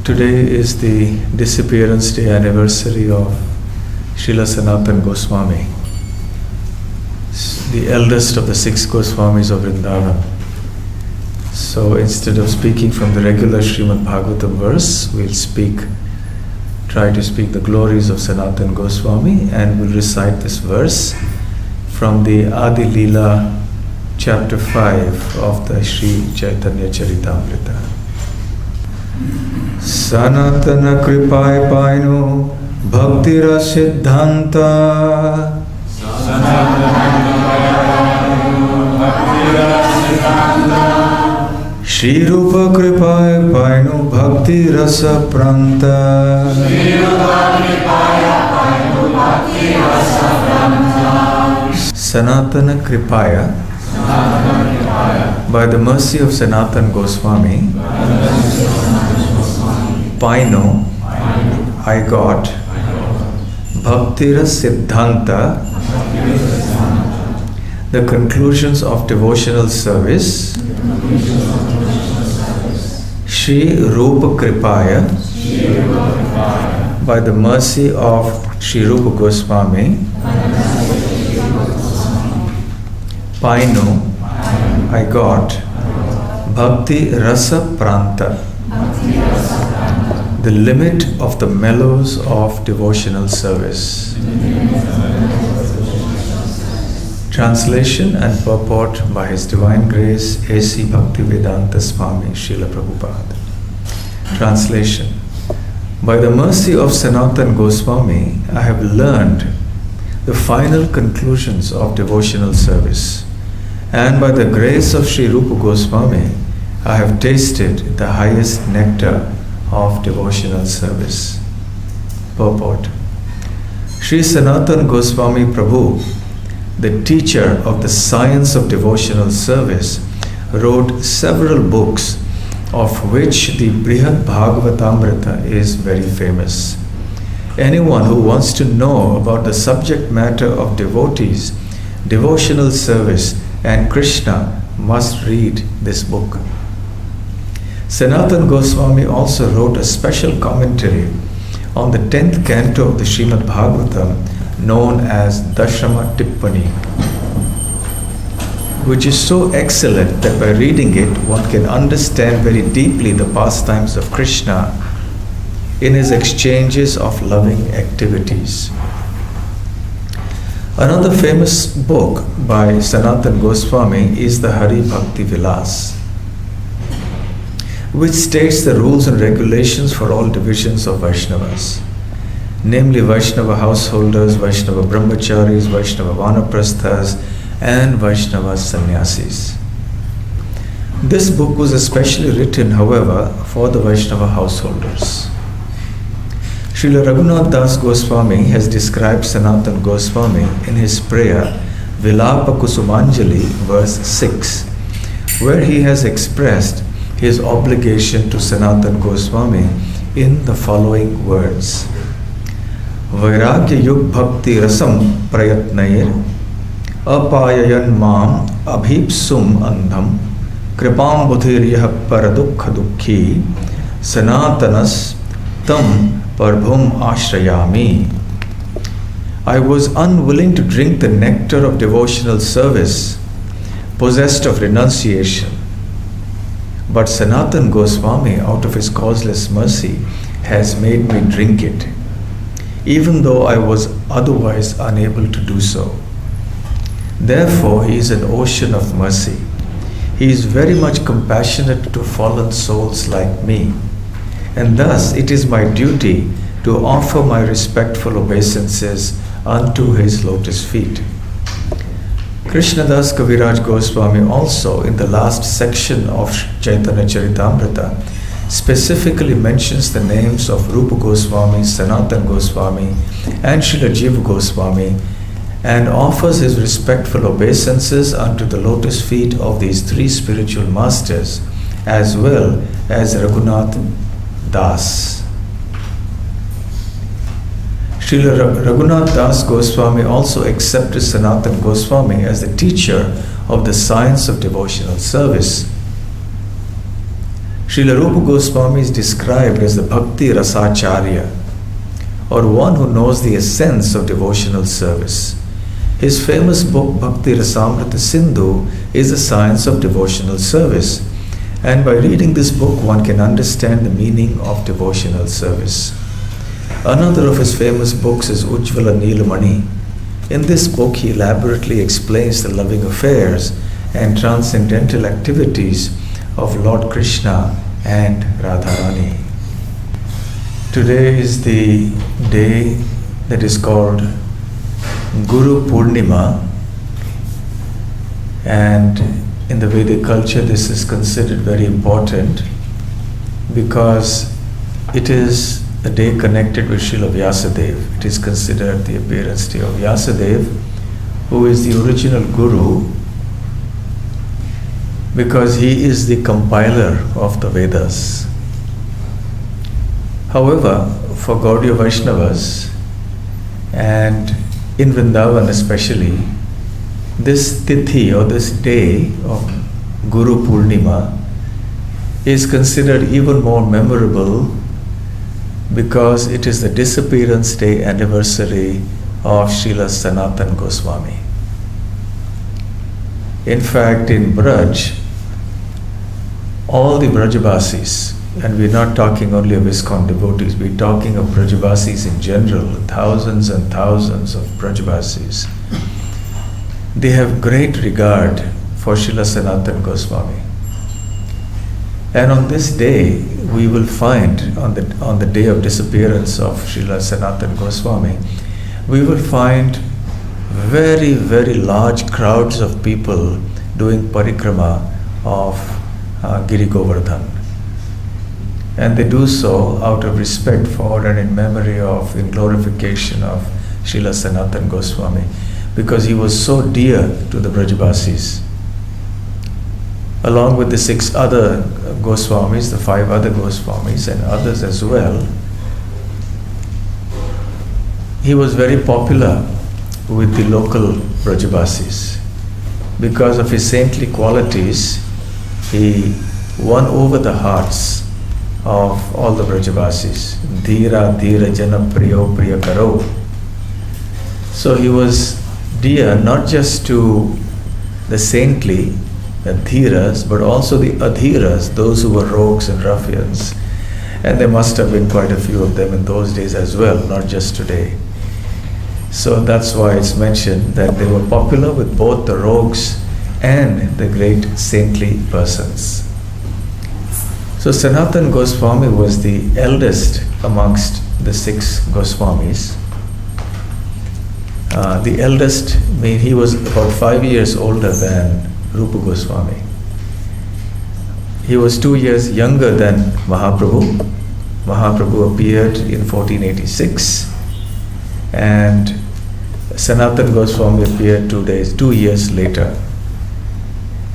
Today is the disappearance day anniversary of Srila Sanatan Goswami, the eldest of the 6 Goswamis of Vrindavan. So instead of speaking from the regular Srimad Bhagavatam verse, we'll try to speak the glories of Sanatan Goswami, and we'll recite this verse from the Adi Leela chapter 5 of the Sri Chaitanya Charitamrita. Sanatana Kripai Paino Bhakti Rasamrita Shri Rupa Kripai Paino Bhakti Rasamrita Sanatana Kripaya, by the mercy of Sanatan Goswami, Paino, I got Bhakti Rasamrita, the conclusions of devotional service, Shri Rupa Kripaya, by the mercy of Shri Rupa Goswami, Paino, I got Bhakti Rasamrita, the limit of the mellows of devotional service. Translation and purport by His Divine Grace A.C. Bhaktivedanta Swami Srila Prabhupada. Translation. By the mercy of Sanatan Goswami, I have learned the final conclusions of devotional service, and by the grace of Sri Rupa Goswami, I have tasted the highest nectar of devotional service. Purport. Sri Sanatan Goswami Prabhu, the teacher of the science of devotional service, wrote several books, of which the Brihad Bhagavatamrita is very famous. Anyone who wants to know about the subject matter of devotees, devotional service, and Krishna must read this book. Sanatan Goswami also wrote a special commentary on the 10th canto of the Srimad Bhagavatam, known as Dashama Tippani, which is so excellent that by reading it one can understand very deeply the pastimes of Krishna in his exchanges of loving activities. Another famous book by Sanatan Goswami is the Hari Bhakti Vilas, which states the rules and regulations for all divisions of Vaishnavas, namely Vaishnava householders, Vaishnava brahmacharis, Vaishnava vanaprasthas, and Vaishnava sannyasis. This book was especially written, however, for the Vaishnava householders. Srila Raghunath Das Goswami has described Sanatan Goswami in his prayer Vilapa Kusumanjali, verse 6, where he has expressed his obligation to Sanatan Goswami in the following words. Vairagya yug bhakti rasam prayatnair apayayan mam abhipsum andham kripam budhiryah paradukha dukhi sanatanas tam Parbhum Ashrayami. I was unwilling to drink the nectar of devotional service, possessed of renunciation. But Sanatan Goswami, out of his causeless mercy, has made me drink it, even though I was otherwise unable to do so. Therefore, he is an ocean of mercy. He is very much compassionate to fallen souls like me. And thus it is my duty to offer my respectful obeisances unto his lotus feet. Krishnadas Kaviraj Goswami also, in the last section of Chaitanya Charitamrita, specifically mentions the names of Rupa Goswami, Sanatan Goswami, and Srila Jiva Goswami, and offers his respectful obeisances unto the lotus feet of these 3 spiritual masters, as well as Raghunath Das. Srila Raghunath Das Goswami also accepted Sanatan Goswami as the teacher of the science of devotional service. Srila Rupa Goswami is described as the Bhakti Rasacharya, or one who knows the essence of devotional service. His famous book Bhakti Rasamrita Sindhu is the science of devotional service, and by reading this book one can understand the meaning of devotional service. Another of his famous books is Ujjvala Neelamani. In this book he elaborately explains the loving affairs and transcendental activities of Lord Krishna and Radharani. Today is the day that is called Guru Purnima, and in the Vedic culture this is considered very important because it is a day connected with Srila Vyasadeva. It is considered the appearance day of Vyasadeva, who is the original Guru, because he is the compiler of the Vedas. However, for Gaudiya Vaishnavas, and in Vrindavan especially, this tithi or this day of Guru Purnima is considered even more memorable because it is the disappearance day anniversary of Srila Sanatan Goswami. In fact, in Braj, all the Brajavasis, and we're not talking only of ISKCON devotees, we're talking of Brajavasis in general, thousands and thousands of Brajavasis, they have great regard for Srila Sanatan Goswami. And on this day, we will find, on the day of disappearance of Srila Sanatan Goswami, we will find very, very large crowds of people doing parikrama of Giri Govardhan. And they do so out of respect for and in memory of, in glorification of Srila Sanatan Goswami, because he was so dear to the Brajavasis. Along with the 6 other Goswamis, the 5 other Goswamis and others as well, he was very popular with the local Brajavasis. Because of his saintly qualities, he won over the hearts of all the Brajavasis. Dhira dhira jana priyo priya karo. So he was dear not just to the saintly, the dhiras, but also the adhiras, those who were rogues and ruffians. And there must have been quite a few of them in those days as well, not just today. So that's why it's mentioned that they were popular with both the rogues and the great saintly persons. So Sanatan Goswami was the eldest amongst the 6 Goswamis. The eldest, he was about 5 years older than Rupa Goswami. He was 2 years younger than Mahaprabhu. Mahaprabhu appeared in 1486, and Sanatan Goswami appeared 2 years later.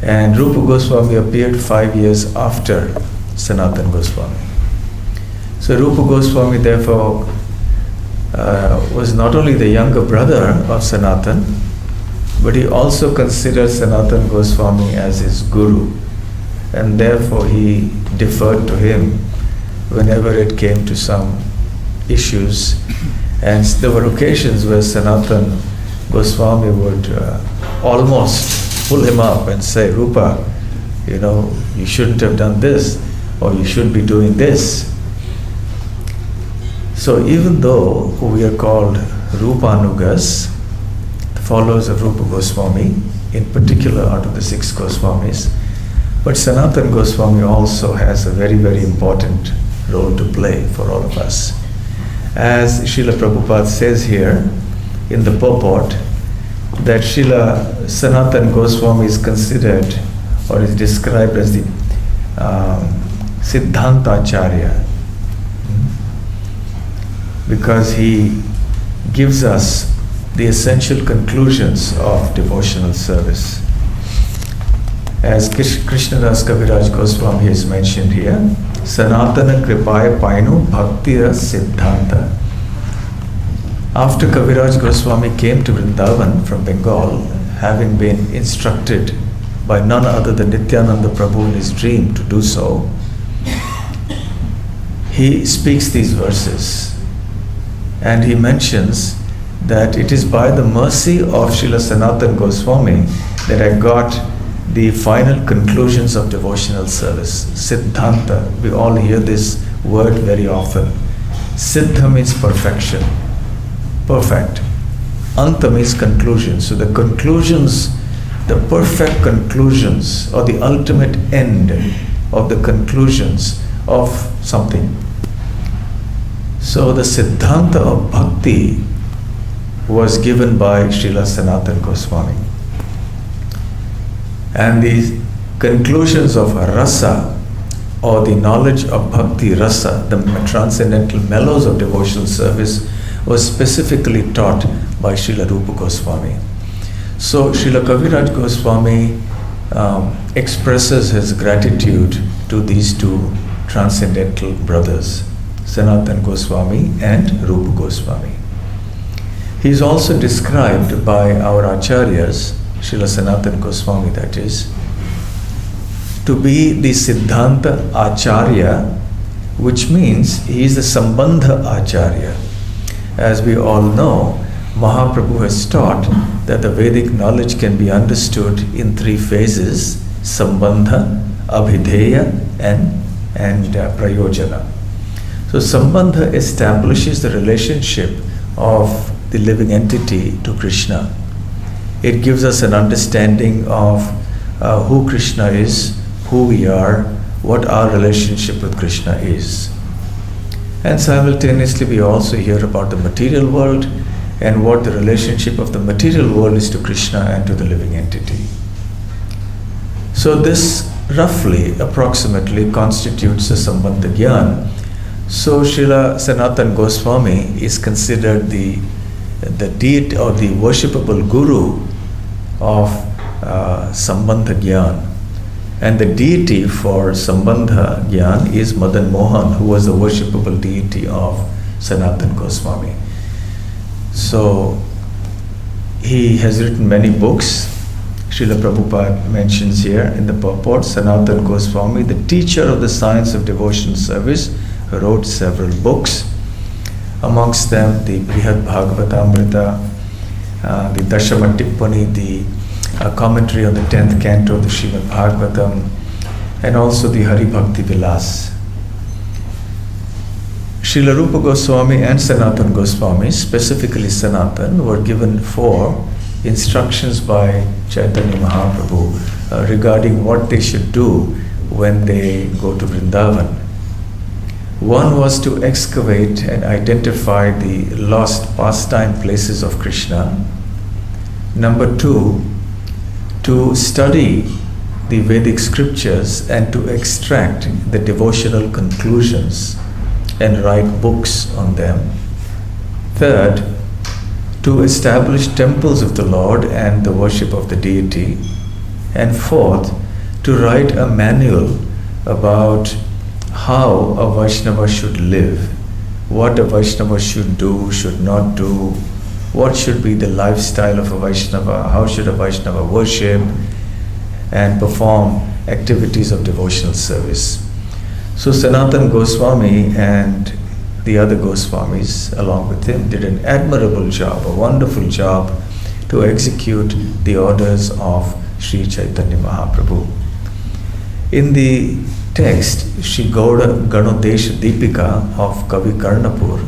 And Rupa Goswami appeared 5 years after Sanatan Goswami. So Rupa Goswami therefore was not only the younger brother of Sanatan, but he also considered Sanatan Goswami as his guru, and therefore he deferred to him whenever it came to some issues. And there were occasions where Sanatan Goswami would almost pull him up and say, Rupa, you shouldn't have done this, or you should be doing this. So even though we are called Rupanugas, the followers of Rupa Goswami, in particular out of the 6 Goswamis, but Sanatan Goswami also has a very, very important role to play for all of us. As Srila Prabhupada says here in the purport, that Srila Sanatan Goswami is considered or is described as the Siddhantacharya, because he gives us the essential conclusions of devotional service. As Krishnadas Kaviraj Goswami has mentioned here, Sanatana Kripaya Painu Bhaktira Siddhanta. After Kaviraj Goswami came to Vrindavan from Bengal, having been instructed by none other than Nityananda Prabhu in his dream to do so, he speaks these verses and he mentions that it is by the mercy of Srila Sanatan Goswami that I got the final conclusions of devotional service. Siddhanta, we all hear this word very often. Siddha means perfection, perfect. Anta means conclusion. So the conclusions, the perfect conclusions, or the ultimate end of the conclusions of something. So the Siddhanta of Bhakti was given by Srila Sanatan Goswami. And the conclusions of Rasa, or the knowledge of Bhakti Rasa, the transcendental mellows of devotional service, was specifically taught by Srila Rupa Goswami. So Srila Kaviraj Goswami expresses his gratitude to these two transcendental brothers, Sanatan Goswami and Rupa Goswami. He is also described by our acharyas, Srila Sanatan Goswami that is, to be the Siddhanta Acharya, which means he is the Sambandha Acharya. As we all know, Mahaprabhu has taught that the Vedic knowledge can be understood in three phases: Sambandha, Abhideya and Prayojana. So Sambandha establishes the relationship of the living entity to Krishna. It gives us an understanding of who Krishna is, who we are, what our relationship with Krishna is. And simultaneously we also hear about the material world and what the relationship of the material world is to Krishna and to the living entity. So this roughly, approximately constitutes a Sambandha Gyan. So Srila Sanatan Goswami is considered the deity or the worshipable guru of Sambandha Gyan. And the deity for Sambandha Gyan is Madan Mohan, who was the worshipable deity of Sanatan Goswami. So he has written many books. Srila Prabhupada mentions here in the purport, Sanatan Goswami, the teacher of the science of devotional service, wrote several books. Amongst them, the Brihad Bhagavatamrita, the Dashama Tippani, the commentary on the 10th canto of the Srimad Bhagavatam, and also the Hari Bhakti Vilas. Srila Rupa Goswami and Sanatan Goswami, specifically Sanatan, were given 4 instructions by Chaitanya Mahaprabhu regarding what they should do when they go to Vrindavan. One was to excavate and identify the lost pastime places of Krishna. Number 2, to study the Vedic scriptures and to extract the devotional conclusions and write books on them. Third, to establish temples of the Lord and the worship of the deity. And fourth, to write a manual about how a Vaishnava should live, what a Vaishnava should do, should not do, what should be the lifestyle of a Vaishnava, how should a Vaishnava worship and perform activities of devotional service. So Sanatan Goswami and the other Goswamis along with him did an admirable job, a wonderful job to execute the orders of Sri Chaitanya Mahaprabhu. In the text, Sri Gauda Ganodesha Deepika of Kavi Karnapur,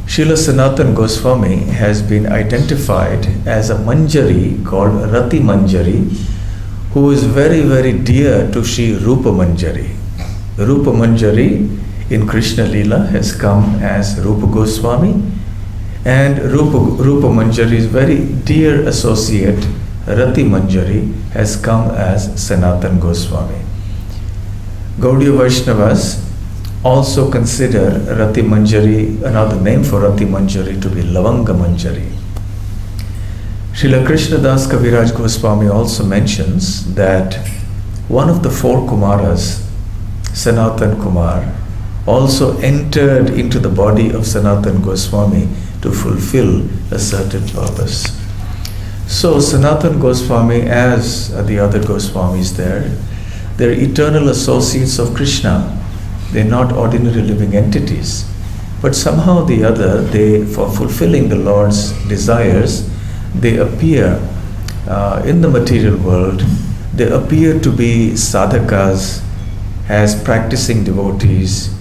Srila Sanatan Goswami has been identified as a Manjari called Rati Manjari, who is very, very dear to Sri Rupa Manjari. Rupa Manjari in Krishna Leela has come as Rupa Goswami, and Rupa Manjari's very dear associate Rati Manjari has come as Sanatan Goswami. Gaudiya Vaishnavas also consider Rati Manjari, another name for Rati Manjari, to be Lavanga Manjari. Srila Krishnadas Kaviraj Goswami also mentions that one of the 4 Kumaras, Sanatan Kumar, also entered into the body of Sanatan Goswami to fulfill a certain purpose. So Sanatan Goswami, as the other Goswamis there, they're eternal associates of Krishna. They're not ordinary living entities. But somehow or the other, they, for fulfilling the Lord's desires, they appear in the material world. They appear to be sadhakas, as practicing devotees.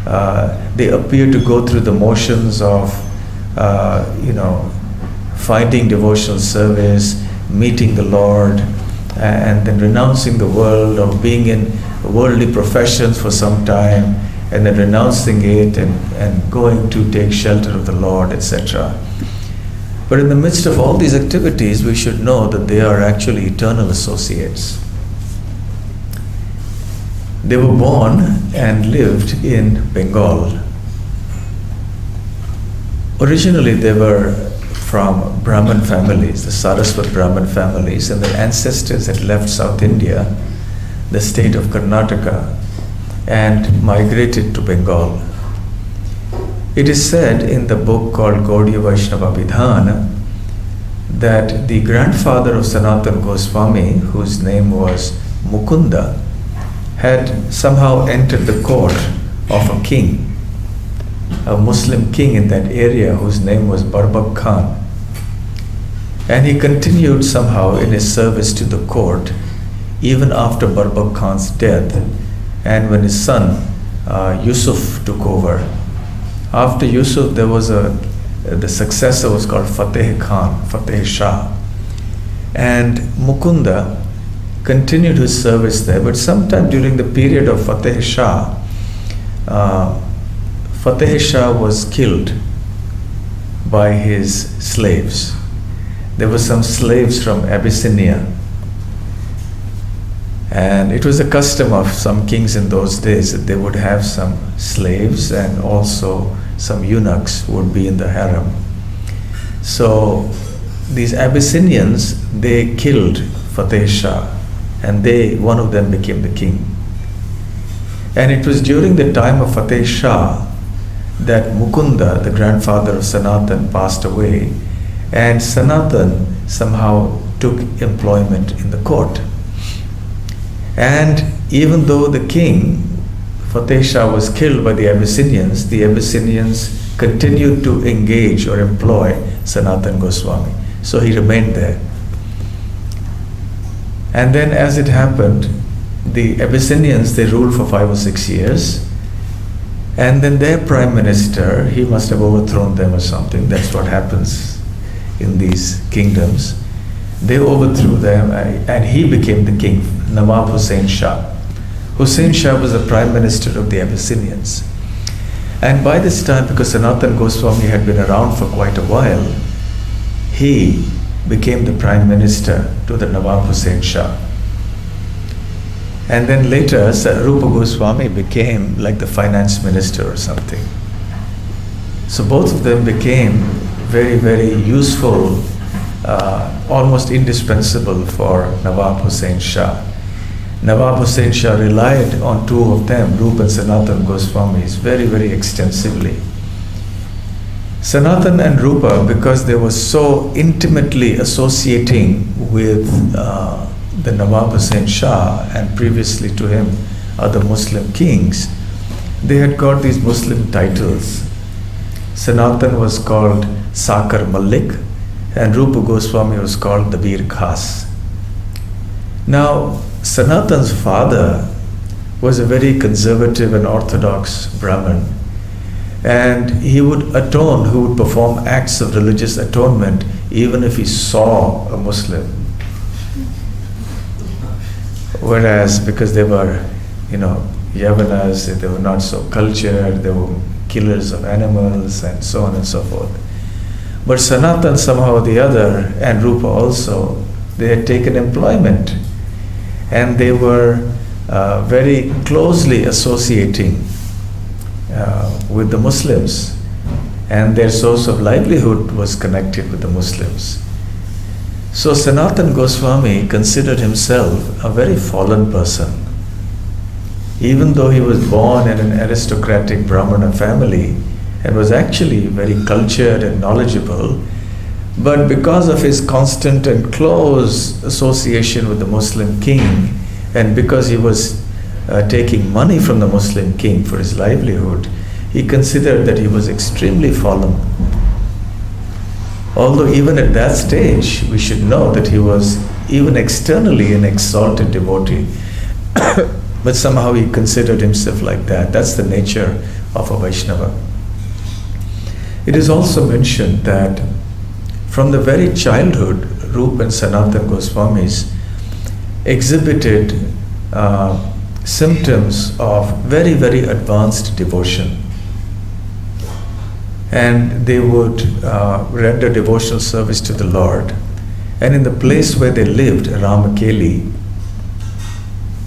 They appear to go through the motions of, finding devotional service, meeting the Lord, and then renouncing the world, or being in worldly professions for some time, and then renouncing it and going to take shelter of the Lord, etc. But in the midst of all these activities, we should know that they are actually eternal associates. They were born and lived in Bengal. Originally, they were from Brahmin families, the Saraswat Brahmin families, and their ancestors had left South India, the state of Karnataka, and migrated to Bengal. It is said in the book called Gaudiya Vaishnava Vidhana that the grandfather of Sanatan Goswami, whose name was Mukunda, had somehow entered the court of a king, a Muslim king in that area whose name was Barbak Khan. And he continued somehow in his service to the court even after Barbak Khan's death, and when his son Yusuf took over. After Yusuf, there was the successor was called Fateh Khan, Fateh Shah. And Mukunda continued his service there, but sometime during the period of Fateh Shah, Fateh Shah was killed by his slaves. There were some slaves from Abyssinia, and it was a custom of some kings in those days that they would have some slaves and also some eunuchs who would be in the harem. So these Abyssinians, they killed Fateh Shah, and one of them became the king. And it was during the time of Fateh Shah that Mukunda, the grandfather of Sanatan, passed away, and Sanatan somehow took employment in the court. And even though the king, Fateh Shah, was killed by the Abyssinians continued to engage or employ Sanatan Goswami. So he remained there. And then as it happened, the Abyssinians, they ruled for 5 or 6 years. And then their prime minister, he must have overthrown them or something. That's what happens in these kingdoms. They overthrew them, and he became the king, Nawab Hussain Shah. Hussain Shah was the prime minister of the Abyssinians. And by this time, because Sanatan Goswami had been around for quite a while, he became the prime minister to the Nawab Hussain Shah. And then later, Rupa Goswami became like the finance minister or something. So both of them became very, very useful, almost indispensable for Nawab Hussain Shah. Nawab Hussain Shah relied on two of them, Rupa and Sanatan Goswamis, very, very extensively. Sanatan and Rupa, because they were so intimately associating with the Nawab Hussain Shah, and previously to him other Muslim kings, they had got these Muslim titles. Sanatan was called Sakar Malik, and Rupa Goswami was called the Bir Khas. Now, Sanatan's father was a very conservative and orthodox Brahmin, and he would atone, he would perform acts of religious atonement even if he saw a Muslim. Whereas, because they were, Yavanas, they were not so cultured, they were killers of animals and so on and so forth. But Sanatan somehow or the other, and Rupa also, they had taken employment, and they were very closely associating with the Muslims, and their source of livelihood was connected with the Muslims. So Sanatan Goswami considered himself a very fallen person. Even though he was born in an aristocratic Brahmana family and was actually very cultured and knowledgeable, but because of his constant and close association with the Muslim king, and because he was taking money from the Muslim king for his livelihood, he considered that he was extremely fallen. Although even at that stage, we should know that he was even externally an exalted devotee. But somehow he considered himself like that. That's the nature of a Vaishnava. It is also mentioned that from the very childhood, Rupa and Sanatan Goswamis exhibited symptoms of very, very advanced devotion. And they would render devotional service to the Lord. And in the place where they lived, Ramakeli,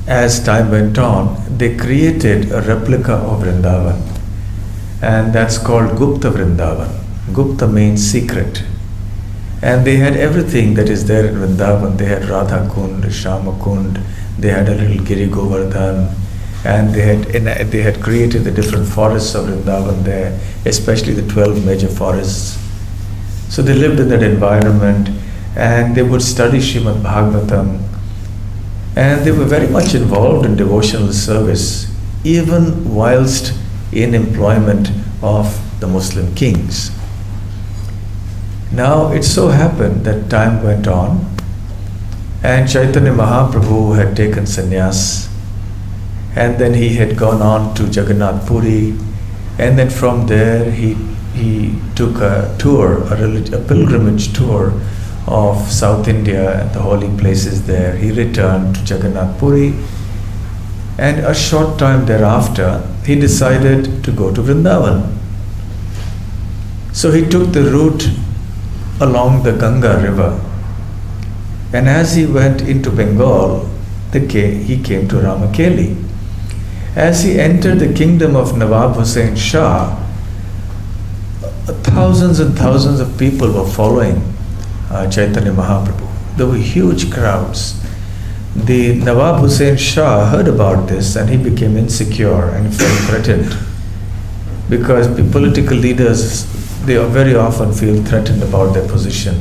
as time went on, they created a replica of Vrindavan. And that's called Gupta Vrindavan. Gupta means secret. And they had everything that is there in Vrindavan. They had Radha Kund, Shama Kund, they had a little Giri Govardhan, and they had created the different forests of Vrindavan there, especially the 12 major forests. So they lived in that environment, and they would study Srimad Bhagavatam, and they were very much involved in devotional service, even whilst in employment of the Muslim kings. Now it so happened that time went on, and Chaitanya Mahaprabhu had taken sannyas, and then he had gone on to Jagannath Puri, and then from there he took a tour, a pilgrimage tour of South India and the holy places there. He returned to Jagannath Puri, and a short time thereafter he decided to go to Vrindavan. So he took the route along the Ganga river, and as he went into Bengal, he came to Ramakeli. As he entered the kingdom of Nawab Hussain Shah, thousands and thousands of people were following Chaitanya Mahaprabhu. There were huge crowds. The Nawab Hussain Shah heard about this, and he became insecure and felt threatened, because the political leaders, they very often feel threatened about their position.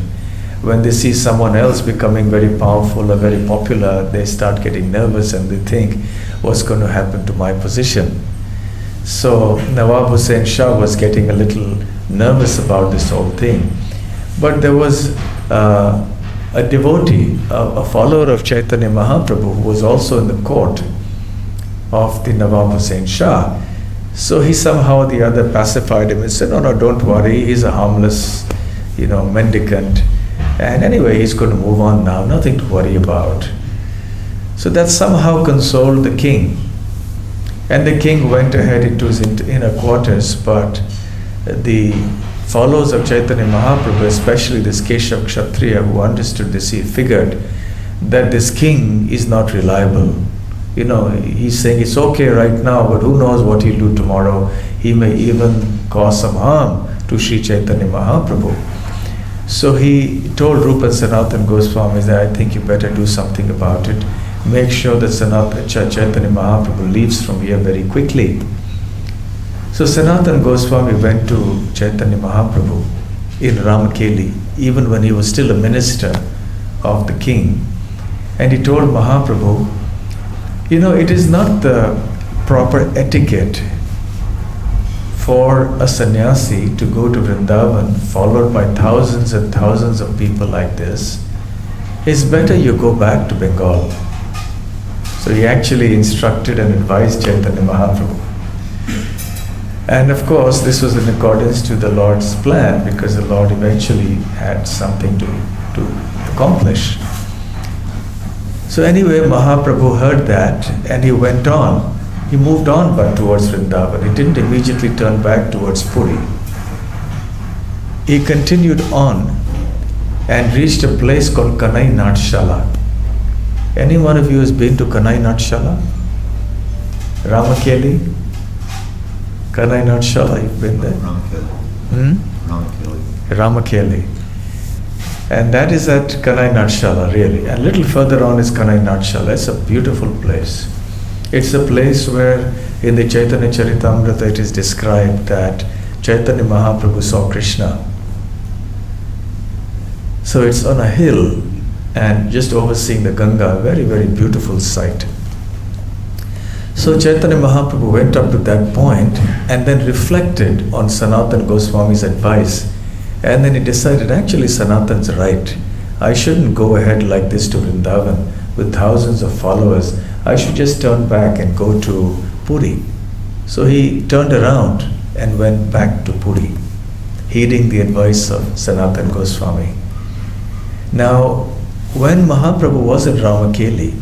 When they see someone else becoming very powerful or very popular, they start getting nervous and they think, what's going to happen to my position? So Nawab Hussain Shah was getting a little nervous about this whole thing. But there was a devotee, a follower of Chaitanya Mahaprabhu, who was also in the court of the Nawab Hussain Shah. So he somehow or the other pacified him and said, no, don't worry, he's a harmless, mendicant. And anyway, he's going to move on now, nothing to worry about. So that somehow consoled the king. And the king went ahead into his inner quarters, but the followers of Chaitanya Mahaprabhu, especially this Keshav Kshatriya who understood this, he figured that this king is not reliable. He's saying it's okay right now, but who knows what he'll do tomorrow. He may even cause some harm to Sri Chaitanya Mahaprabhu. So he told Rupa and Sanatan Goswami that I think you better do something about it. Make sure that Chaitanya Mahaprabhu leaves from here very quickly. So Sanatan Goswami went to Chaitanya Mahaprabhu in Ramakeli, even when he was still a minister of the king. And he told Mahaprabhu, it is not the proper etiquette for a sannyasi to go to Vrindavan followed by thousands and thousands of people like this. It's better you go back to Bengal. So he actually instructed and advised Chaitanya Mahaprabhu. And of course, this was in accordance to the Lord's plan, because the Lord eventually had something to accomplish. So anyway, Mahaprabhu heard that, and he went on. He moved on but towards Vrindavan. He didn't immediately turn back towards Puri. He continued on and reached a place called Kanai Natshala. Any one of you has been to Kanai Natshala? Ramakeli? Kanai Natshala, you've been there? Ramakeli. And that is at Kanai Natshala, really. And a little further on is Kanai Natshala. It's a beautiful place. It's a place where in the Chaitanya Charitamrita it is described that Chaitanya Mahaprabhu saw Krishna. So it's on a hill and just overseeing the Ganga, a very, very beautiful sight. So Chaitanya Mahaprabhu went up to that point and then reflected on Sanatan Goswami's advice. And then he decided, actually Sanatan's right. I shouldn't go ahead like this to Vrindavan with thousands of followers. I should just turn back and go to Puri. So he turned around and went back to Puri, heeding the advice of Sanatan Goswami. Now, when Mahaprabhu was at Ramakeli,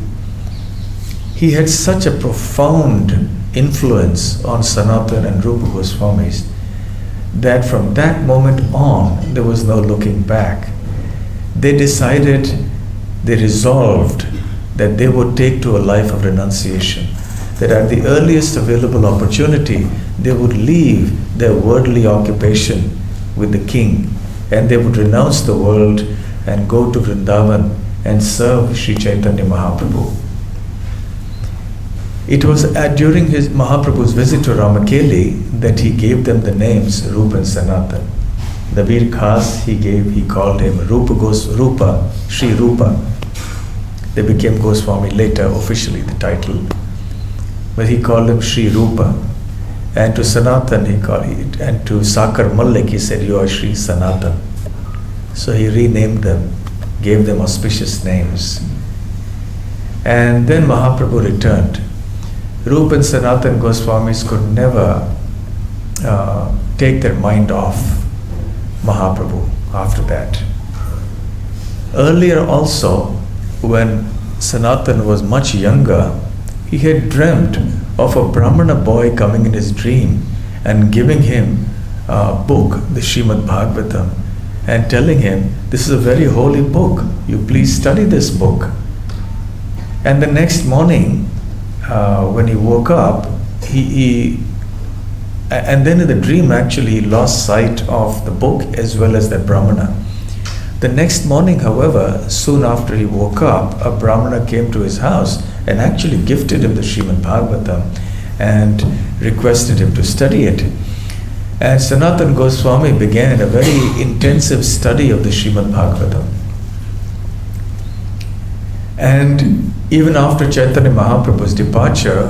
he had such a profound influence on Sanatan and Rupa Goswamis that from that moment on, there was no looking back. They resolved that they would take to a life of renunciation, that at the earliest available opportunity, they would leave their worldly occupation with the king and they would renounce the world and go to Vrindavan and serve Sri Chaitanya Mahaprabhu. It was during his Mahaprabhu's visit to Ramakeli that he gave them the names Rupa and Sanatan. The Veer Khas he called him Rupa, Sri Rupa. They became Goswami later, officially the title. But he called him Sri Rupa. And to Sanatan and to Sakar Mallik he said, you are Sri Sanatan. So he renamed them, gave them auspicious names. And then Mahaprabhu returned. Rupa and Sanatan Goswamis could never take their mind off Mahaprabhu after that. Earlier also, when Sanatan was much younger, he had dreamt of a Brahmana boy coming in his dream and giving him a book, the Srimad Bhagavatam, and telling him, this is a very holy book, you please study this book. And the next morning, when he woke up, and then in the dream actually he lost sight of the book as well as that Brahmana. The next morning, however, soon after he woke up, a Brahmana came to his house and actually gifted him the Srimad Bhagavatam and requested him to study it. And Sanatan Goswami began a very intensive study of the Srimad Bhagavatam. And even after Chaitanya Mahaprabhu's departure,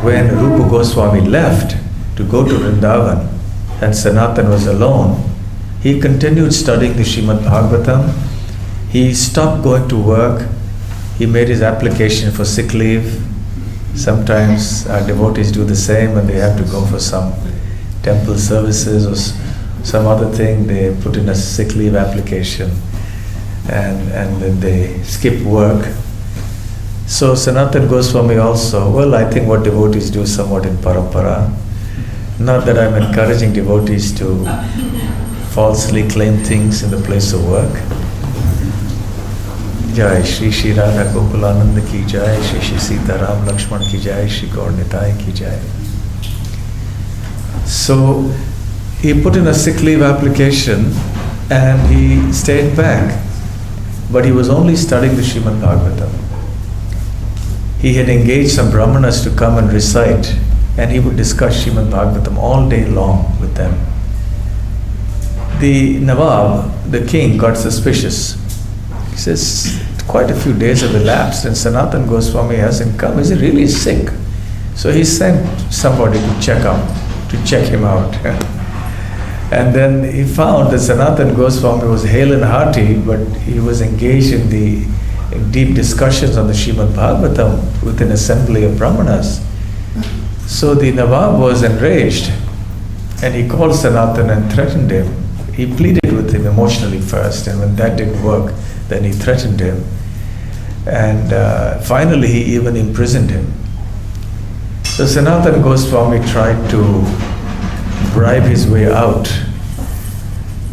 when Rupa Goswami left to go to Vrindavan and Sanatan was alone, he continued studying the Srimad Bhagavatam. He stopped going to work. He made his application for sick leave. Sometimes our devotees do the same when they have to go for some temple services or some other thing. They put in a sick leave application and then they skip work. So Sanatan Goswami also, well, I think what devotees do somewhat in parampara. Not that I'm encouraging devotees to falsely claim things in the place of work. Jai Shri Shri Radha Gokulananda ki Jai, Shri Shri Sita Ram Lakshman ki Jai, Shri Gaur Nitai ki Jai. So he put in a sick leave application and he stayed back. But he was only studying the Srimad Bhagavatam. He had engaged some brahmanas to come and recite, and he would discuss Srimad Bhagavatam all day long with them. The Nawab, the king, got suspicious. He says, quite a few days have elapsed and Sanatan Goswami hasn't come. Is he really sick? So he sent somebody to check him out. And then he found that Sanatan Goswami was hale and hearty, but he was engaged in the deep discussions on the Srimad Bhagavatam with an assembly of brahmanas. So the Nawab was enraged and he called Sanatan and threatened him. He pleaded with him emotionally first, and when that didn't work, then he threatened him. And finally he even imprisoned him. So Sanatan Goswami tried to bribe his way out,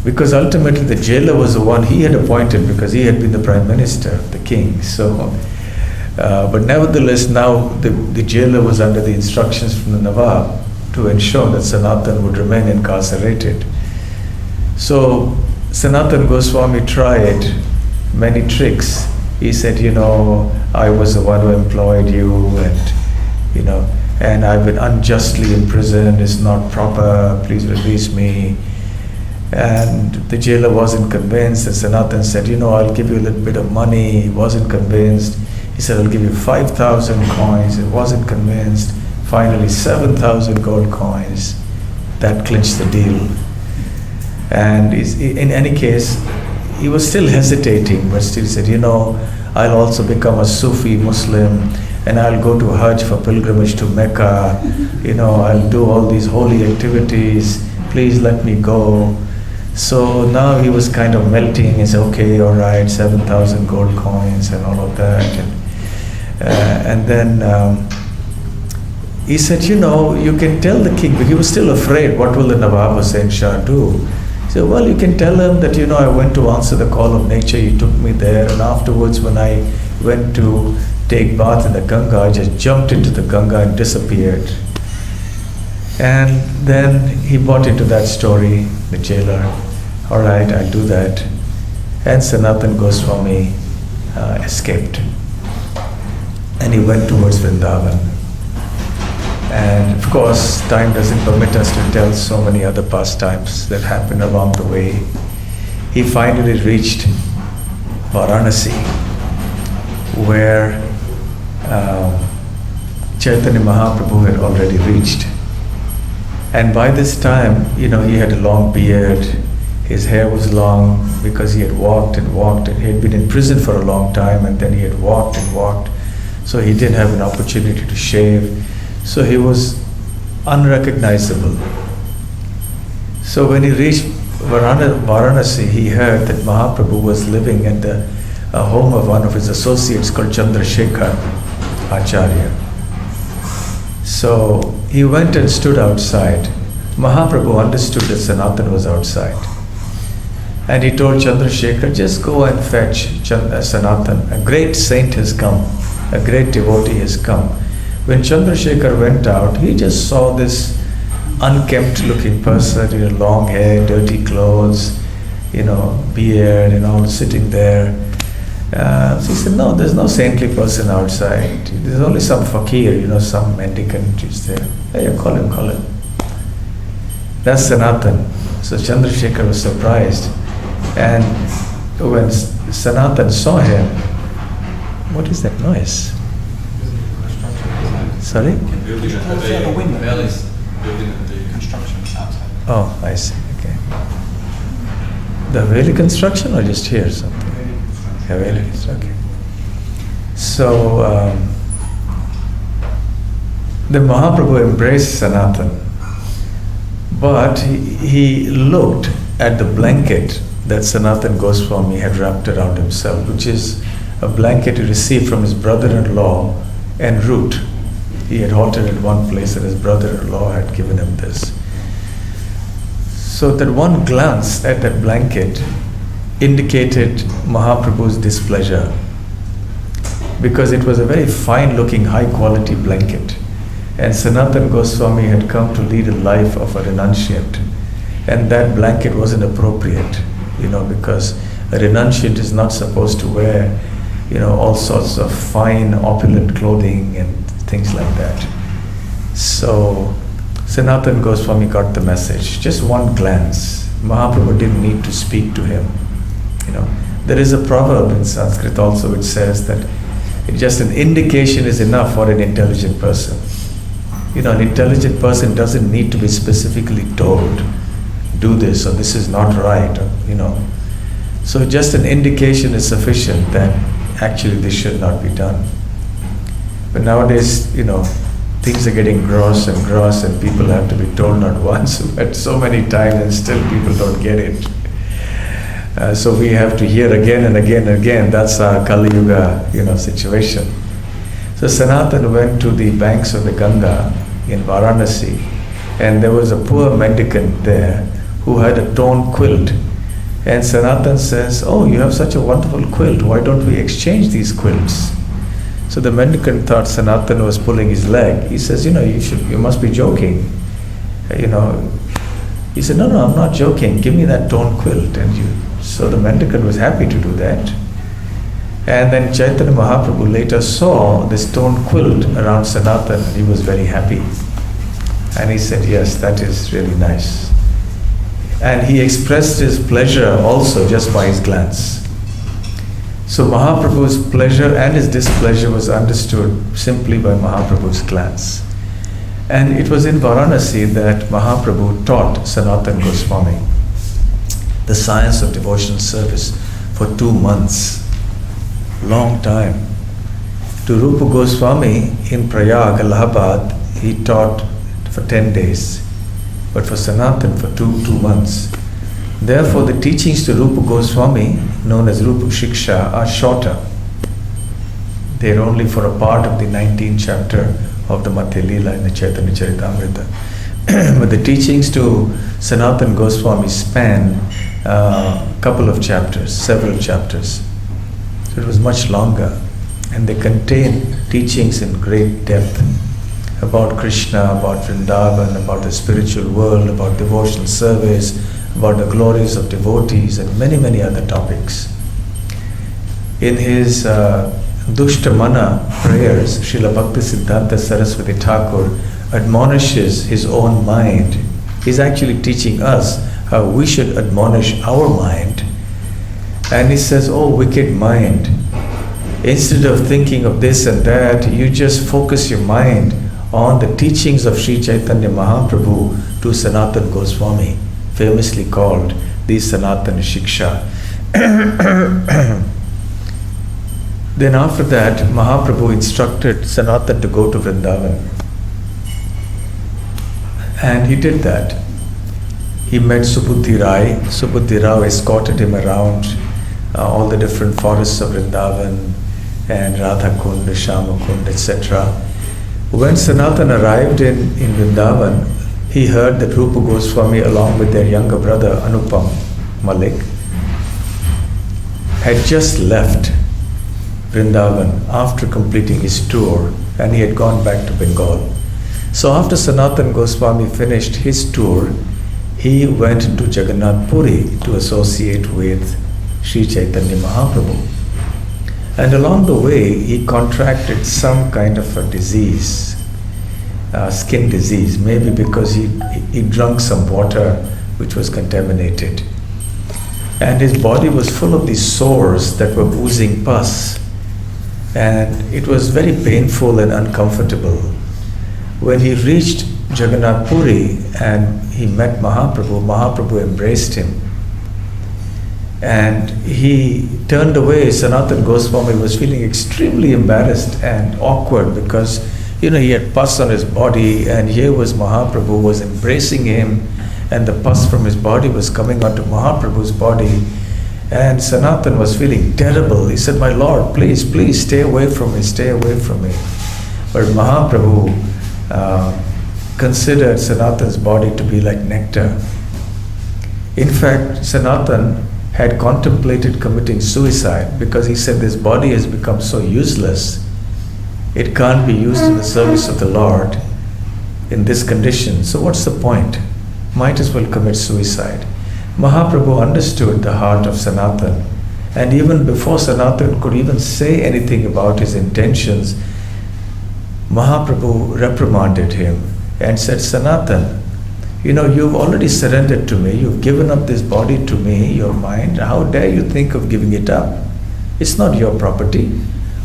because ultimately the jailer was the one he had appointed, because he had been the prime minister, the king. So, but nevertheless now the jailer was under the instructions from the Nawab to ensure that Sanatan would remain incarcerated. So Sanatan Goswami tried many tricks. He said, I was the one who employed you, and I've been unjustly imprisoned, it's not proper, please release me. And the jailer wasn't convinced, and Sanatan said, I'll give you a little bit of money. He wasn't convinced. He said, I'll give you 5,000 coins. It wasn't convinced. Finally, 7,000 gold coins. That clinched the deal. And in any case, he was still hesitating, but still said, I'll also become a Sufi Muslim, and I'll go to Hajj for pilgrimage to Mecca. I'll do all these holy activities. Please let me go. So now he was kind of melting. He said, okay, all right, 7,000 gold coins and all of that. And then he said, you can tell the king, but he was still afraid, what will the Nawab Hussain Shah do? He said, well, you can tell him that, I went to answer the call of nature, he took me there, and afterwards when I went to take bath in the Ganga, I just jumped into the Ganga and disappeared. And then he bought into that story, the jailer. All right, I'll do that. And Sanatan Goswami escaped. And he went towards Vrindavan. And of course, time doesn't permit us to tell so many other pastimes that happened along the way. He finally reached Varanasi, where Chaitanya Mahaprabhu had already reached. And by this time, he had a long beard, his hair was long because he had walked and walked, and he had been in prison for a long time, and then he had walked and walked, so he didn't have an opportunity to shave. So he was unrecognizable. So when he reached Varanasi, he heard that Mahaprabhu was living at the home of one of his associates called Chandrasekhar Acharya. So he went and stood outside. Mahaprabhu understood that Sanatan was outside. And he told Chandrasekhar, just go and fetch Sanatan. A great saint has come. A great devotee has come. When Chandrasekhar went out, he just saw this unkempt looking person, long hair, dirty clothes, beard and all sitting there. So he said, no, there's no saintly person outside. There's only some fakir, some mendicant is there. Hey, call him. That's Sanatan. So Chandrasekhar was surprised. And when Sanatan saw him, what is that noise? Sorry? Building the construction outside. Oh, I see. Okay. The Haveli construction or just here something? Haveli, okay. So the Mahaprabhu embraced Sanatan, but he looked at the blanket that Sanatan Goswami had wrapped around himself, which is a blanket he received from his brother-in-law en route. He had halted at one place and his brother-in-law had given him this. So that one glance at that blanket indicated Mahaprabhu's displeasure, because it was a very fine-looking, high-quality blanket. And Sanatan Goswami had come to lead a life of a renunciant. And that blanket wasn't appropriate, because a renunciant is not supposed to wear, all sorts of fine, opulent clothing and things like that. So Sanatan Goswami got the message. Just one glance. Mahaprabhu didn't need to speak to him. There is a proverb in Sanskrit also which says that just an indication is enough for an intelligent person. An intelligent person doesn't need to be specifically told, do this or this is not right, So just an indication is sufficient that actually this should not be done. But nowadays, things are getting gross and people have to be told not once, but so many times and still people don't get it. So we have to hear again and again and again. That's our Kali Yuga, situation. So Sanatan went to the banks of the Ganga in Varanasi, and there was a poor mendicant there who had a torn quilt. And Sanatan says, oh, you have such a wonderful quilt, why don't we exchange these quilts? So the mendicant thought Sanatan was pulling his leg. He says, you must be joking. He said, no, I'm not joking, give me that torn quilt. So the mendicant was happy to do that. And then Chaitanya Mahaprabhu later saw this torn quilt around Sanatan and he was very happy. And he said, yes, that is really nice. And he expressed his pleasure also just by his glance. So Mahaprabhu's pleasure and his displeasure was understood simply by Mahaprabhu's glance. And it was in Varanasi that Mahaprabhu taught Sanatan Goswami the science of devotional service for 2 months. Long time. To Rupa Goswami in Prayag, Allahabad, he taught for 10 days. But for Sanatan for two months. Therefore, the teachings to Rupa Goswami, known as Rupa Shiksha, are shorter. They are only for a part of the 19th chapter of the Madhya Leela in the Chaitanya Charitamrita. But the teachings to Sanatan Goswami span a couple of chapters, several chapters. So it was much longer. And they contain teachings in great depth about Krishna, about Vrindavan, about the spiritual world, about devotional service, about the glories of devotees, and many, many other topics. In his Dushtamana prayers, Srila Bhaktisiddhanta Saraswati Thakur admonishes his own mind. He's actually teaching us how we should admonish our mind. And he says, "Oh, wicked mind, instead of thinking of this and that, you just focus your mind on the teachings of Sri Chaitanya Mahaprabhu to Sanatan Goswami, famously called the Sanatan Shiksha." Then after that, Mahaprabhu instructed Sanatan to go to Vrindavan. And he did that. He met Subudhi Rai. Subudhi Rao escorted him around all the different forests of Vrindavan and Radha Kund, Shama Kund, etc. When Sanatan arrived in Vrindavan, he heard that Rupa Goswami, along with their younger brother Anupam Malik, had just left Vrindavan after completing his tour, and he had gone back to Bengal. So after Sanatan Goswami finished his tour, he went to Jagannath Puri to associate with Sri Chaitanya Mahaprabhu. And along the way, he contracted some kind of a disease, skin disease, maybe because he drank some water which was contaminated. And his body was full of these sores that were oozing pus. And it was very painful and uncomfortable. When he reached Jagannath Puri and he met Mahaprabhu, Mahaprabhu embraced him. And he turned away. Sanatan Goswami was feeling extremely embarrassed and awkward because, he had pus on his body, and here was Mahaprabhu was embracing him, and the pus from his body was coming onto Mahaprabhu's body. And Sanatan was feeling terrible. He said, "My Lord, please, please stay away from me, stay away from me." But Mahaprabhu considered Sanatan's body to be like nectar. In fact, Sanatan had contemplated committing suicide because he said, "This body has become so useless. It can't be used in the service of the Lord in this condition. So what's the point? Might as well commit suicide." Mahaprabhu understood the heart of Sanatan, and even before Sanatan could even say anything about his intentions, Mahaprabhu reprimanded him and said, "Sanatan, you've already surrendered to me, you've given up this body to me, your mind. How dare you think of giving it up? It's not your property.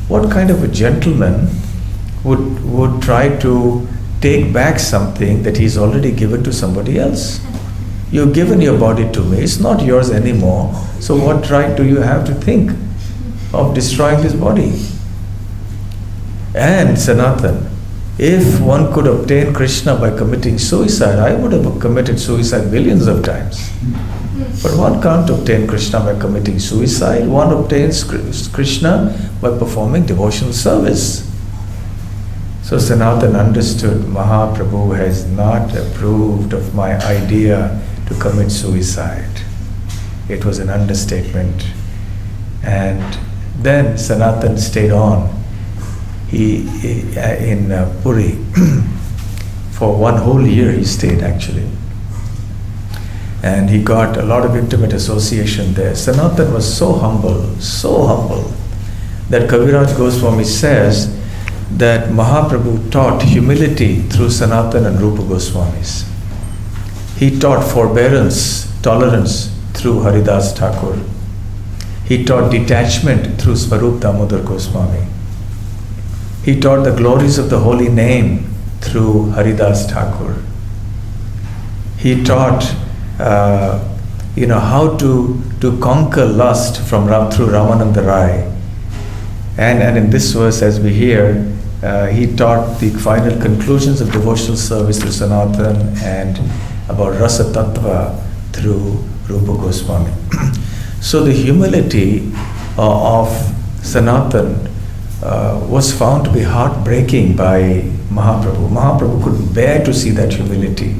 What kind of a gentleman would try to take back something that he's already given to somebody else? You've given your body to me, it's not yours anymore. So what right do you have to think of destroying this body?" And Sanatan, if one could obtain Krishna by committing suicide, I would have committed suicide millions of times. But one can't obtain Krishna by committing suicide. One obtains Krishna by performing devotional service. So Sanatan understood Mahaprabhu has not approved of my idea to commit suicide. It was an understatement. And then Sanatan stayed on. He in Puri for 1 whole year he stayed actually. And he got a lot of intimate association there. Sanatan was so humble, that Kaviraj Goswami says that Mahaprabhu taught humility through Sanatan and Rupa Goswamis. He taught forbearance, tolerance through Haridas Thakur. He taught detachment through Swarup Damodar Goswami. He taught the glories of the holy name through Haridas Thakur. He taught how to conquer lust through Ramananda Rai. And in this verse, as we hear, he taught the final conclusions of devotional service through Sanatan and about Rasa Tattva through Rupa Goswami. So the humility of Sanatan was found to be heartbreaking by Mahaprabhu. Mahaprabhu couldn't bear to see that humility.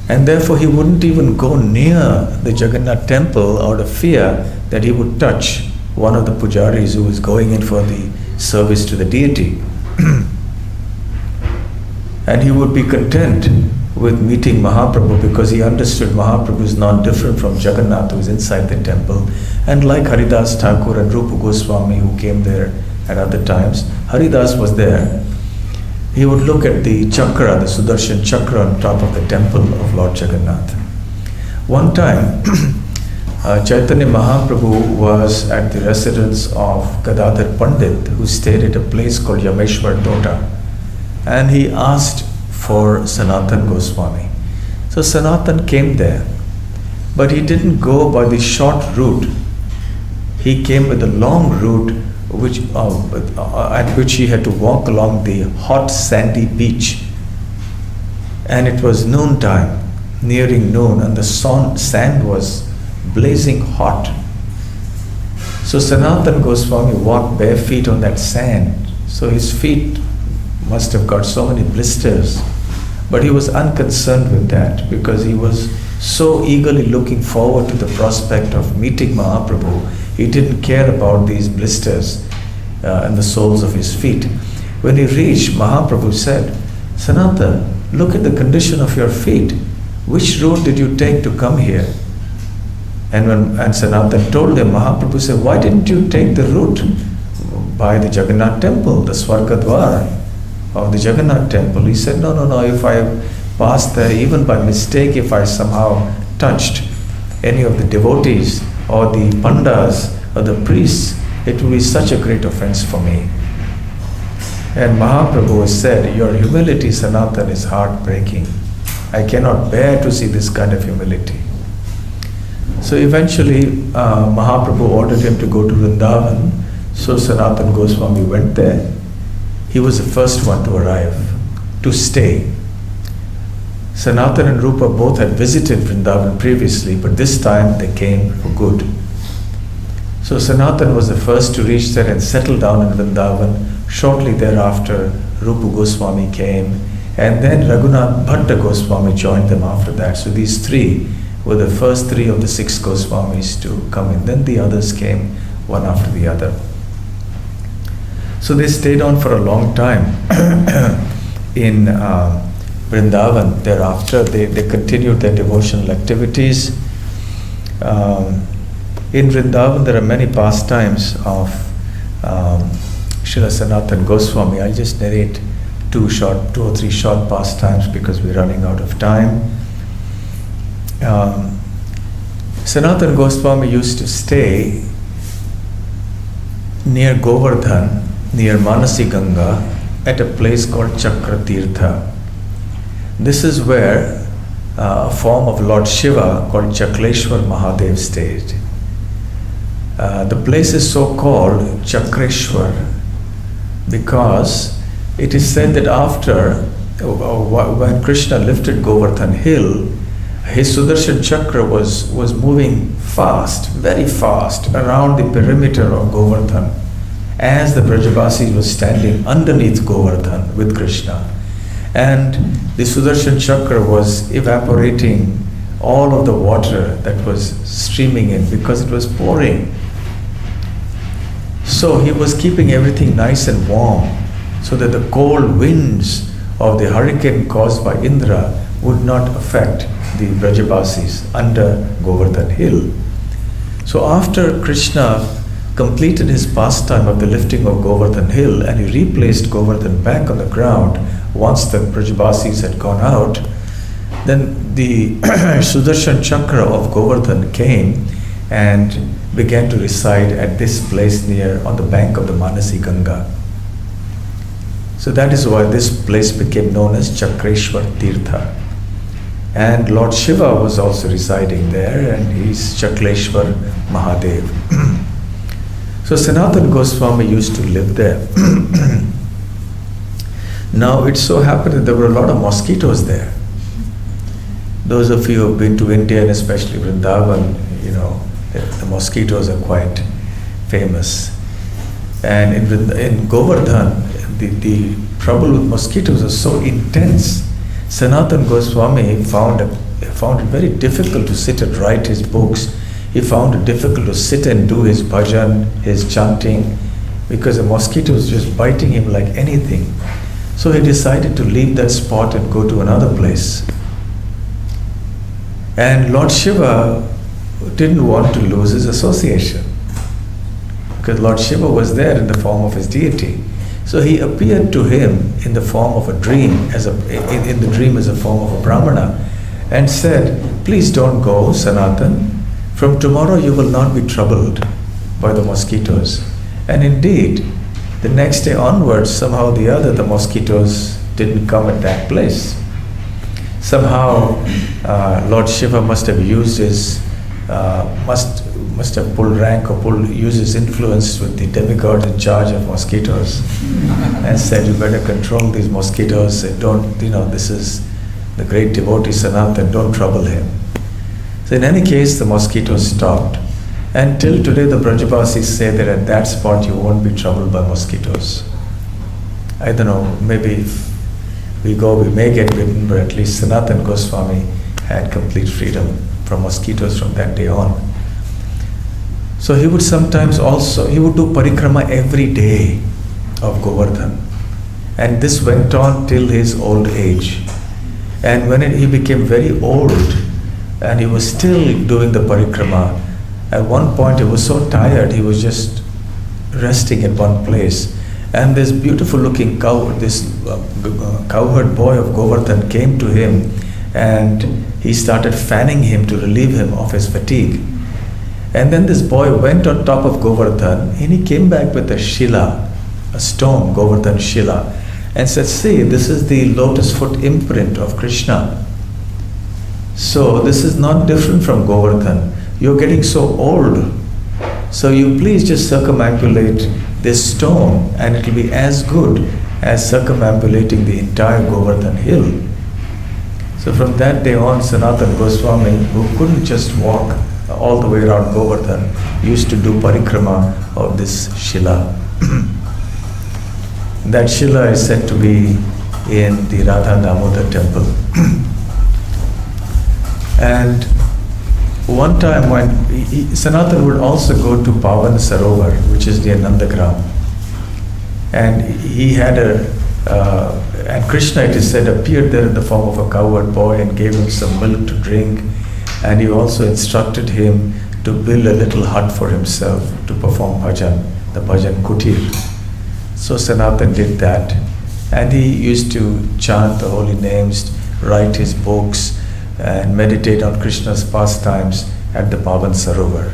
And therefore he wouldn't even go near the Jagannath temple out of fear that he would touch one of the pujaris who was going in for the service to the deity. And he would be content with meeting Mahaprabhu because he understood Mahaprabhu is not different from Jagannath who is inside the temple. And like Haridas Thakur and Rupa Goswami who came there at other times, Haridas was there. He would look at the chakra, the Sudarshan chakra on top of the temple of Lord Jagannath. One time, Chaitanya Mahaprabhu was at the residence of Gadadhar Pandit, who stayed at a place called Yameshwar Tota, and he asked for Sanatan Goswami. So Sanatan came there, but he didn't go by the short route. He came with the long route at which he had to walk along the hot sandy beach. And it was noontime, nearing noon, and the sand was blazing hot. So Sanatan Goswami walked bare feet on that sand. So his feet must have got so many blisters. But he was unconcerned with that because he was so eagerly looking forward to the prospect of meeting Mahaprabhu. He didn't care about these blisters in the soles of his feet. When he reached, Mahaprabhu said, "Sanatan, look at the condition of your feet. Which road did you take to come here?" And Sanatan told him, Mahaprabhu said, "Why didn't you take the route by the Jagannath temple, the Swargadwar of the Jagannath temple?" He said, No, if I passed there, even by mistake, if I somehow touched any of the devotees or the pandas or the priests, it will be such a great offense for me. And Mahaprabhu said, "Your humility, Sanatan, is heartbreaking. I cannot bear to see this kind of humility." So eventually Mahaprabhu ordered him to go to Vrindavan. So Sanatan Goswami went there. He was the first one to arrive, to stay. Sanatan and Rupa both had visited Vrindavan previously, but this time they came for good. So Sanatan was the first to reach there and settle down in Vrindavan. Shortly thereafter, Rupa Goswami came, and then Raghunath Bhatta Goswami joined them after that. So these three were the first three of the 6 Goswamis to come in. Then the others came one after the other. So they stayed on for a long time in Vrindavan. Thereafter, they continued their devotional activities. In Vrindavan, there are many pastimes of Srila Sanatan Goswami. I'll just narrate 2 or 3 short pastimes because we're running out of time. Sanatan Goswami used to stay near Govardhan, near Manasi Ganga, at a place called Chakra Tirtha. This is where a form of Lord Shiva called Chakleshwar Mahadev stayed. The place is so called Chakreshwar because it is said that after, when Krishna lifted Govardhan hill, his Sudarshan Chakra was moving fast, very fast, around the perimeter of Govardhan as the Brajavasis was standing underneath Govardhan with Krishna. And the Sudarshan Chakra was evaporating all of the water that was streaming in because it was pouring. So he was keeping everything nice and warm so that the cold winds of the hurricane caused by Indra would not affect the Brajavasis under Govardhan hill. So after Krishna completed his pastime of the lifting of Govardhan hill and he replaced Govardhan back on the ground once the Brajavasis had gone out, then the Sudarshan Chakra of Govardhan came and began to reside at this place near on the bank of the Manasi Ganga. So that is why this place became known as Chakreshwar Tirtha. And Lord Shiva was also residing there, and he's Chakreshwar Mahadev. So Sanatan Goswami used to live there. Now it so happened that there were a lot of mosquitoes there. Those of you who have been to India and especially Vrindavan, you know, the mosquitoes are quite famous. And in Govardhan, the trouble with mosquitoes is so intense. Sanatan Goswami found it very difficult to sit and write his books. He found it difficult to sit and do his bhajan, his chanting, because the mosquito was just biting him like anything. So he decided to leave that spot and go to another place. And Lord Shiva didn't want to lose his association, because Lord Shiva was there in the form of his deity. So he appeared to him in the form of a dream, in the dream as a form of a Brahmana, and said, "Please don't go, Sanatan. From tomorrow you will not be troubled by the mosquitoes." And indeed, the next day onwards, somehow or the other, the mosquitoes didn't come at that place. Somehow, Lord Shiva must have used his, must have pulled rank or used his influence with the demigod in charge of mosquitoes, and said, "You better control these mosquitoes. Don't, this is the great devotee Sanatan. Don't trouble him." So in any case, the mosquitoes stopped. And till today, the Brajavasis say that at that spot you won't be troubled by mosquitoes. I don't know, maybe if we go, we may get bitten, but at least Sanatan Goswami had complete freedom from mosquitoes from that day on. So he would sometimes also, he would do parikrama every day of Govardhan. And this went on till his old age. And when he became very old, and he was still doing the parikrama, at one point he was so tired, he was just resting at one place. And this beautiful looking cow, this cowherd boy of Govardhan came to him, and he started fanning him to relieve him of his fatigue. And then this boy went on top of Govardhan, and he came back with a shila, a stone, Govardhan shila, and said, "See, this is the lotus foot imprint of Krishna. So this is not different from Govardhan. You're getting so old. So you please just circumambulate this stone, and it will be as good as circumambulating the entire Govardhan hill." So from that day on, Sanatan Goswami, who couldn't just walk all the way around Govardhan, used to do parikrama of this shila. That shila is said to be in the Radha Damodar temple. And one time when Sanatan would also go to Pavan Sarovar, which is near Nandagram, and he had and Krishna, it is said, appeared there in the form of a cowherd boy and gave him some milk to drink, and he also instructed him to build a little hut for himself to perform bhajan, the bhajan kutir. So Sanatan did that, and he used to chant the holy names, write his books, and meditate on Krishna's pastimes at the Pavan Sarovar.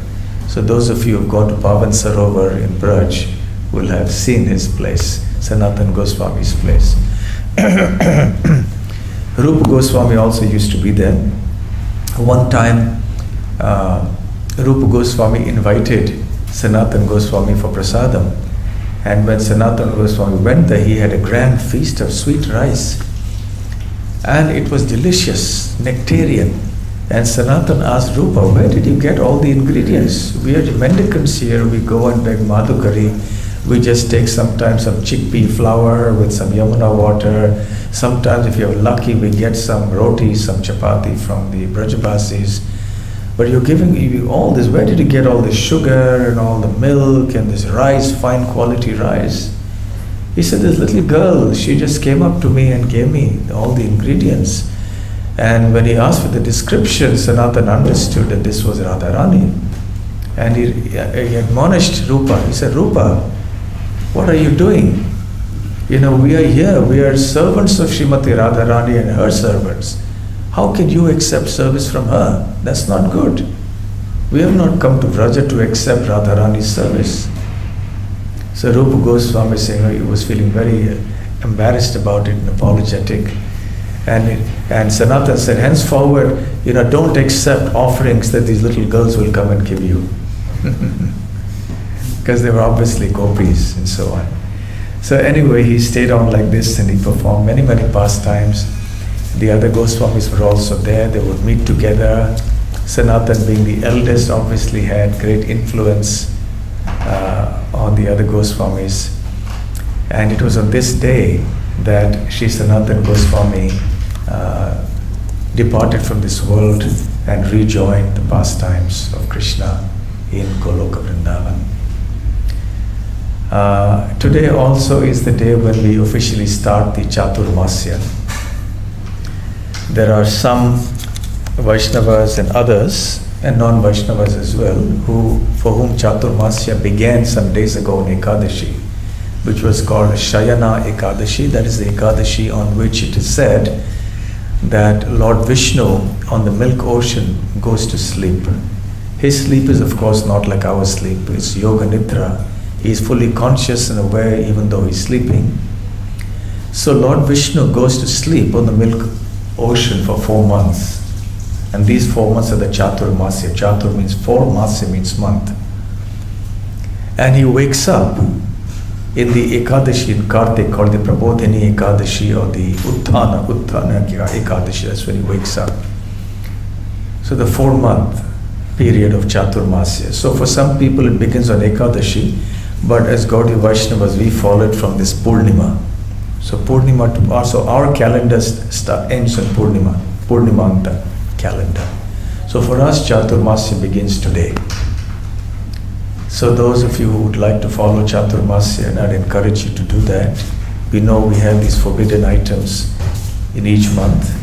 So those of you who have gone to Pavan Sarovar in Braj will have seen his place, Sanatan Goswami's place. Rupa Goswami also used to be there. One time, Rupa Goswami invited Sanatan Goswami for prasadam, and when Sanatan Goswami went there, he had a grand feast of sweet rice. And it was delicious, nectarian. And Sanatan asked Rupa, "Where did you get all the ingredients? We are mendicants here, we go and beg madhukari. We just take sometimes some chickpea flour with some Yamuna water. Sometimes if you're lucky, we get some roti, some chapati from the Brajavasis. But you're giving you all this, where did you get all this sugar and all the milk and this rice, fine quality rice?" He said, "This little girl, she just came up to me and gave me all the ingredients." And when he asked for the description, Sanatan understood that this was Radharani. And he admonished Rupa. He said, "Rupa, what are you doing? We are here, we are servants of Srimati Radharani and her servants. How can you accept service from her? That's not good." We have not come to Vraja to accept Radharani's service. So Rupa Goswami saying he was feeling very embarrassed about it and apologetic. And Sanatan said, henceforward, don't accept offerings that these little girls will come and give you. Because they were obviously gopis and so on. So anyway, he stayed on like this and he performed many, many pastimes. The other Goswamis were also there. They would meet together. Sanatan, being the eldest, obviously had great influence on the other Goswamis. And it was on this day that Sri Sanatan Goswami departed from this world and rejoined the pastimes of Krishna in Goloka Vrindavan. Today also is the day when we officially start the Chaturmasya. There are some Vaishnavas and others, and non-Vaishnavas as well, for whom Chaturmasya began some days ago on Ekadashi, which was called Shayana Ekadashi. That is the Ekadashi on which it is said that Lord Vishnu on the milk ocean goes to sleep. His sleep is of course not like our sleep, it's Yoga Nidra. He is fully conscious and aware even though he's sleeping. So Lord Vishnu goes to sleep on the milk ocean for 4 months. And these 4 months are the Chaturmasya. Chatur means 4, Masya means month. And he wakes up in the Ekadashi in Kartik called the Prabodhini Ekadashi or the Utthana Ekadashi. That's when he wakes up. So the 4-month period of Chaturmasya. So for some people it begins on Ekadashi, but as Gaudiya Vaishnavas we follow it from this Purnima. So Purnima to also our calendar ends on Purnima, Purnimanta calendar. So for us Chaturmasya begins today. So those of you who would like to follow Chaturmasya, and I'd encourage you to do that. We know we have these forbidden items in each month.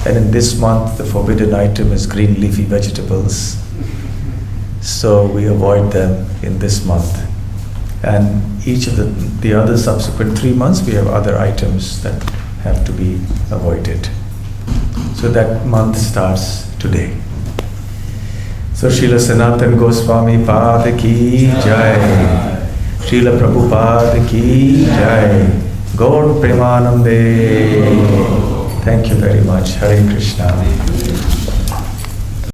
And in this month the forbidden item is green leafy vegetables. So we avoid them in this month. And each of the other subsequent 3 months we have other items that have to be avoided. So that month starts today. So Srila Sanatan Goswami Pad Ki Jai, Srila Prabhupada Ki Jai, Gaur Premanande. Thank you very much. Hare Krishna.